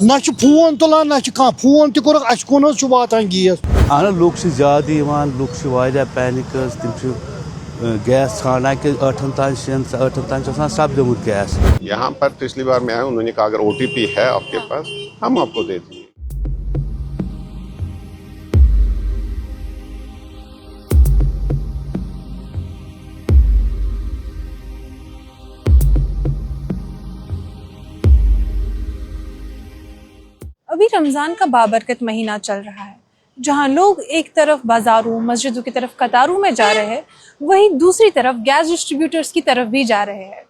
ना फोन तुलान ना कह फोन तुक अस कुन वातान गैस अहन लुक ज्यादा लुक पैनिक तम गैस ठाना कि 8 तान 6 तान सपदमुत गैस। यहाँ पर पिछली बार मैं आया, उन्होंने कहा अगर OTP है आपके पास हम आपको दे देंगे। अभी रमज़ान का बाबरकत महीना चल रहा है, जहां लोग एक तरफ बाजारों मस्जिदों की तरफ कतारों में जा रहे हैं, वहीं दूसरी तरफ गैस डिस्ट्रीब्यूटर्स की तरफ भी जा रहे हैं।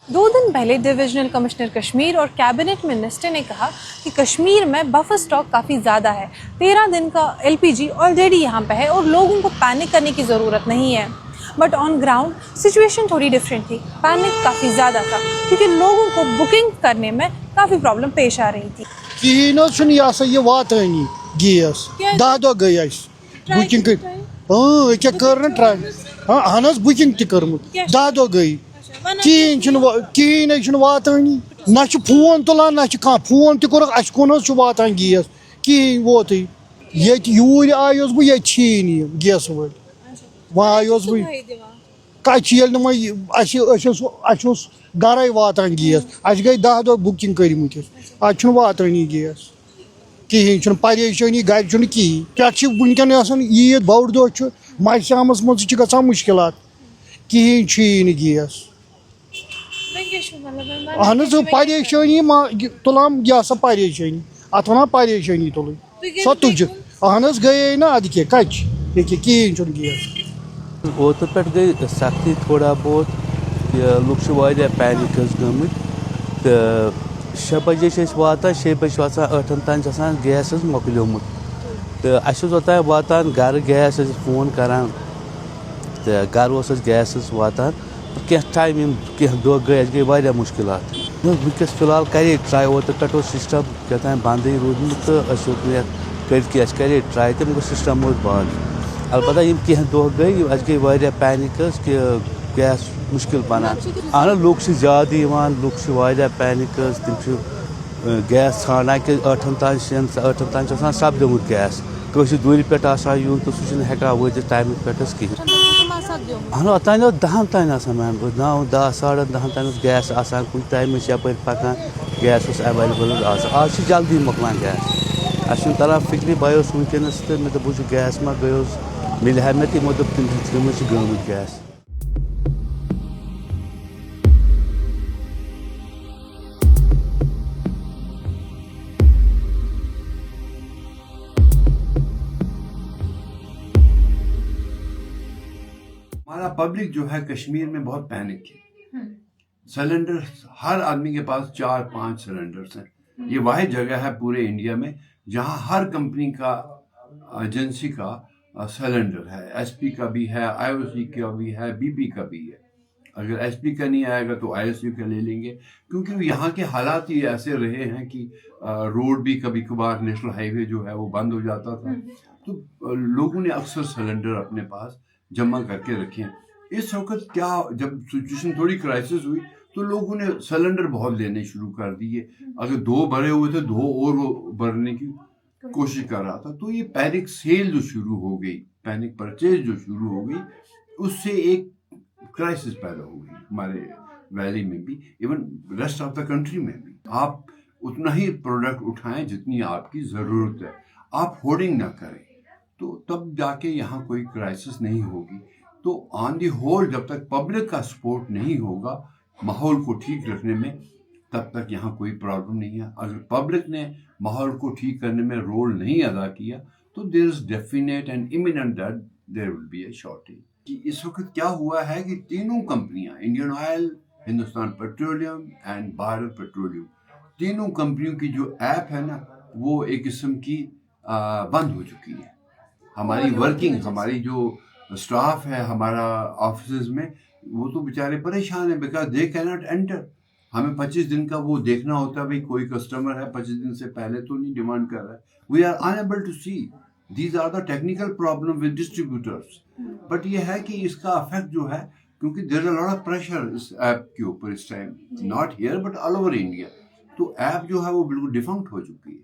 दो दिन पहले डिविजनल कमिश्नर कश्मीर और कैबिनेट मिनिस्टर ने कहा कि कश्मीर में बफर स्टॉक काफ़ी ज़्यादा है। 13 दिन का LPG ऑलरेडी यहाँ पे है और लोगों को पैनिक करने की ज़रूरत नहीं है। बट ऑन ग्राउंड सिचुएशन थोड़ी डिफरेंट थी। पैनिक काफ़ी ज़्यादा था क्योंकि लोगों को बुकिंग करने में काफ़ी प्रॉब्लम पेश आ रही थी। कहीं यह वातानी गैस 10 दह गई बुकिंग कर ट्राई अहन बुकिंग तर्मुत 10 दह गई कहीं वातानी ना फोन तुलान ना कह फोन तुक अस कुन वातान गैस कहीं वोत ये यूर आयुस बह ये गैस वल वह आयुस बह कह गर वातान गैस अस गई 10 दह बुकिंग कर्मत आज वातानी गैस कहीं परेशानी घर कहीं क्या वनकन ईद बोड़ दह माह शामस मज ग मुश्किल कहीं गैस अहन परेशानी तुलान यह सा परेशानी अत वन परेशानी तुल सो तुज अहन गए ना अद क्या कच कहीं गैस ओतर पे गई सख्ती थोड़ा बहुत लुक पैनिक गमत तो 6 बजे वाता 6 बजे वाता 8 तान गैस मोकलोमुत तो अस ओतान वातान गर गैस फोन करान तो गर गैस वातान क्या टाइम क्या दह गई गई वारिया मुश्किल वनकस फिलहाल करे ट्राई ओतर पे सिस्टम क्या बंद रूदमुत तो करे ट्राई तो मगर सिस्टम बंद अलबत्ता कह दह गई अस गई वारिया पैनिक कि गैस मुश्किल बनान अहन लुक ज्यादा लुक पैनिक तम गैस ठाना कि 8 तान 6 तान सपदमुत गैस कह दूर पे यून तो सह हेका वात टाइम पे कहें अहन ओतान 10 तान मैम 9 10 10:30 तान गैस कुछ टाइम यप पकान गैस एवेलेबल आज जल्दी मोकलान गैस अस तरह फिक्र बह वनकस तो मे दोप गैस मा गयो मिल हा मे तमो दोप तम गमत गैस। हमारा पब्लिक जो है कश्मीर में बहुत पैनिक है। सिलेंडर हर आदमी के पास 4-5 सिलेंडर्स हैं। ये वाहिद जगह है पूरे इंडिया में जहां हर कंपनी का एजेंसी का सिलेंडर है। SP का भी है, IOC का भी है, BP का भी है। अगर SP का नहीं आएगा तो IOC का ले लेंगे, क्योंकि यहाँ के हालात ही ऐसे रहे हैं कि रोड भी कभी कभार नेशनल हाईवे जो है वो बंद हो जाता था, तो लोगों ने अक्सर सिलेंडर अपने पास जमा करके रखे हैं। इस वक्त क्या जब सिचुएशन थोड़ी क्राइसिस हुई तो लोगों ने सिलेंडर बहुत लेने शुरू कर दिए। अगर 2 भरे हुए थे 2 और भरने की कोशिश कर रहा था, तो ये पैनिक सेल जो शुरू हो गई, पैनिक परचेज जो शुरू हो गई, उससे एक क्राइसिस पैदा हो गई हमारे वैली में भी, even rest of the country में भी। आप उतना ही प्रोडक्ट उठाएं जितनी आपकी ज़रूरत है, आप होर्डिंग ना करें, तो तब जाके यहाँ कोई क्राइसिस नहीं होगी। तो ऑन दी होल जब तक पब्लिक का सपोर्ट नहीं होगा माहौल को ठीक रखने में, तब तक यहाँ कोई प्रॉब्लम नहीं है। अगर पब्लिक ने माहौल को ठीक करने में रोल नहीं अदा किया तो there is definite and imminent that there will be a shortage. कि इस वक्त क्या हुआ है कि तीनों कंपनियां, Indian Oil, Hindustan Petroleum and Bharat Petroleum, तीनों कंपनियों की जो ऐप है ना, वो एक किस्म की बंद हो चुकी है। हमारी वर्किंग, हमारी जो स्टाफ है हमारा ऑफिस में, वो तो बेचारे परेशान है because they can not enter. हमें 25 दिन का वो देखना होता है, भाई कोई कस्टमर है 25 दिन से पहले तो नहीं डिमांड कर रहा है. We are unable to see. These are the technical problem with distributors. But ये है कि इसका इफेक्ट जो है, क्योंकि there is a lot of pressure इस ऐप के ऊपर इस time, not here but all over India. तो ऐप जो है वो बिल्कुल डिफंक्ट हो चुकी है.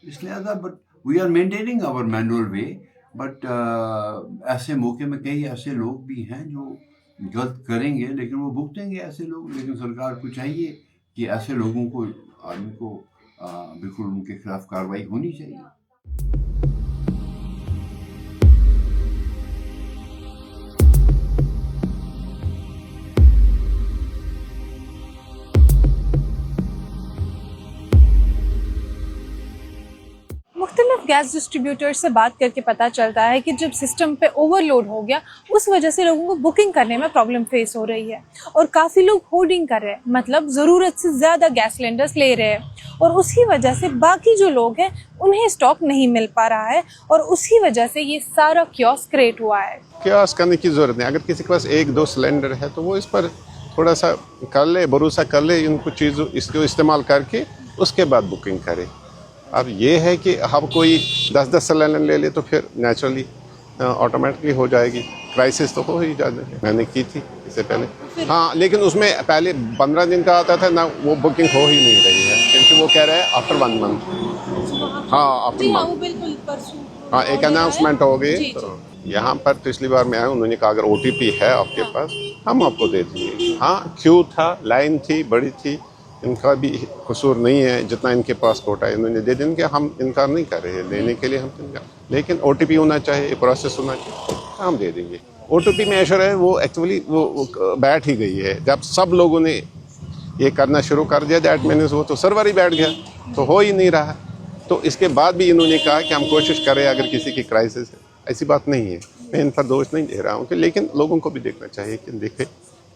इसलिए but we are maintaining our manual way. But ऐसे मौके में कई ऐसे लोग भी हैं जो गलत करेंगे, लेकिन वो भुगतेंगे ऐसे लोग. लेकिन सरकार को चाहिए कि ऐसे लोगों को, आदमी को बिल्कुल उनके खिलाफ कार्रवाई होनी चाहिए. मुख्तलिफ गैस डिस्ट्रीब्यूटर से बात करके पता चलता है कि जब सिस्टम पे ओवरलोड हो गया, उस वजह से लोगों को बुकिंग करने में प्रॉब्लम फेस हो रही है. और काफ़ी लोग होर्डिंग कर रहे हैं, मतलब ज़रूरत से ज़्यादा गैस सिलेंडर्स ले रहे हैं. और उसकी वजह से बाकी जो लोग हैं उन्हें स्टॉक नहीं मिल पा रहा है, और उसी वजह से ये सारा क्योस क्रिएट हुआ है. क्योस करने की ज़रूरत नहीं. अगर किसी के पास 1-2 सिलेंडर है तो वो इस पर थोड़ा सा कर ले, भरोसा कर ले, इनको चीज़ों इसको इस्तेमाल करके उसके बाद बुकिंग करे. अब ये है कि अब कोई 10-10 सिलेंडर ले ले तो फिर नेचुरली ऑटोमेटिकली हो जाएगी. क्राइसिस तो हो ही जाती है. मैंने की थी इससे पहले. हाँ, लेकिन उसमें पहले 15 दिन का आता था ना, वो बुकिंग हो ही नहीं रही है, क्योंकि वो कह रहे हैं आफ्टर 1 मंथ. हाँ, आफ्टर मंथ. हाँ, एक अनाउंसमेंट हो गई. तो यहाँ पर पिछली बार मैं आया, उन्होंने कहा अगर OTP है आपके पास हम आपको दे देंगे. हाँ, क्यू था, लाइन थी, बड़ी थी. इनका भी कसूर नहीं है, जितना इनके पास कोटा है इन्होंने दे देंगे. हम इनकार नहीं कर रहे हैं देने के लिए, हम इनकार, लेकिन OTP होना चाहिए, प्रोसेस होना चाहिए, हम दे देंगे. OTP में ऐसा है वो एक्चुअली वो बैठ ही गई है. जब सब लोगों ने ये करना शुरू कर दिया, दैट मीन्स वो तो सर्वर ही बैठ गया, तो हो ही नहीं रहा. तो इसके बाद भी इन्होंने कहा कि हम कोशिश करें अगर किसी की क्राइसिस है. ऐसी बात नहीं है, मैं इन पर दोष नहीं दे रहा हूँ, लेकिन लोगों को भी देखना चाहिए कि देखे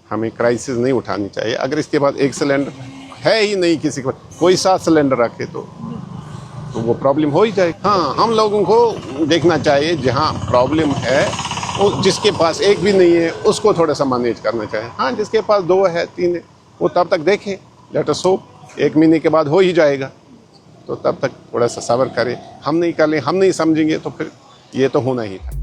हमें क्राइसिस नहीं उठानी चाहिए. अगर इसके बाद एक सिलेंडर है ही नहीं किसी को, कोई 7 सिलेंडर रखे तो वो प्रॉब्लम हो ही जाएगी. हाँ, हम लोगों को देखना चाहिए जहाँ प्रॉब्लम है, वो जिसके पास एक भी नहीं है उसको थोड़ा सा मैनेज करना चाहिए. हाँ, जिसके पास 2 है 3 है वो तब तक देखे, लेट अस होप 1 महीने के बाद हो ही जाएगा. तो तब तक थोड़ा सा सब्र करें. हम नहीं कर लें, हम नहीं समझेंगे तो फिर ये तो होना ही था.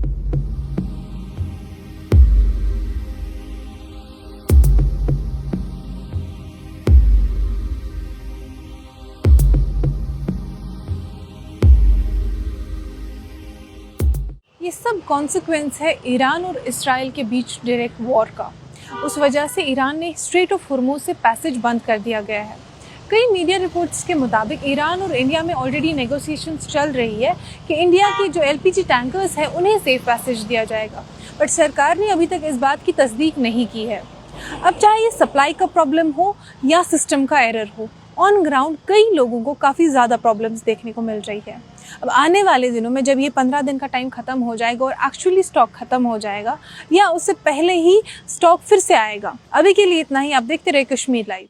ये सब कॉन्सिक्वेंस है ईरान और इसराइल के बीच डायरेक्ट वॉर का. उस वजह से ईरान ने स्ट्रेट ऑफ हॉर्मुज़ से पैसेज बंद कर दिया गया है. कई मीडिया रिपोर्ट्स के मुताबिक ईरान और इंडिया में ऑलरेडी नेगोशिएशंस चल रही है कि इंडिया की जो LPG टैंकर्स हैं उन्हें सेफ पैसेज दिया जाएगा. बट सरकार ने अभी तक इस बात की तस्दीक नहीं की है. अब चाहे ये सप्लाई का प्रॉब्लम हो या सिस्टम का एरर हो, ऑन ग्राउंड कई लोगों को काफ़ी ज़्यादा प्रॉब्लम्स देखने को मिल रही है. अब आने वाले दिनों में जब ये 15 दिन का टाइम ख़त्म हो जाएगा और एक्चुअली स्टॉक ख़त्म हो जाएगा, या उससे पहले ही स्टॉक फिर से आएगा. अभी के लिए इतना ही. आप देखते रहे कश्मीर लाइव.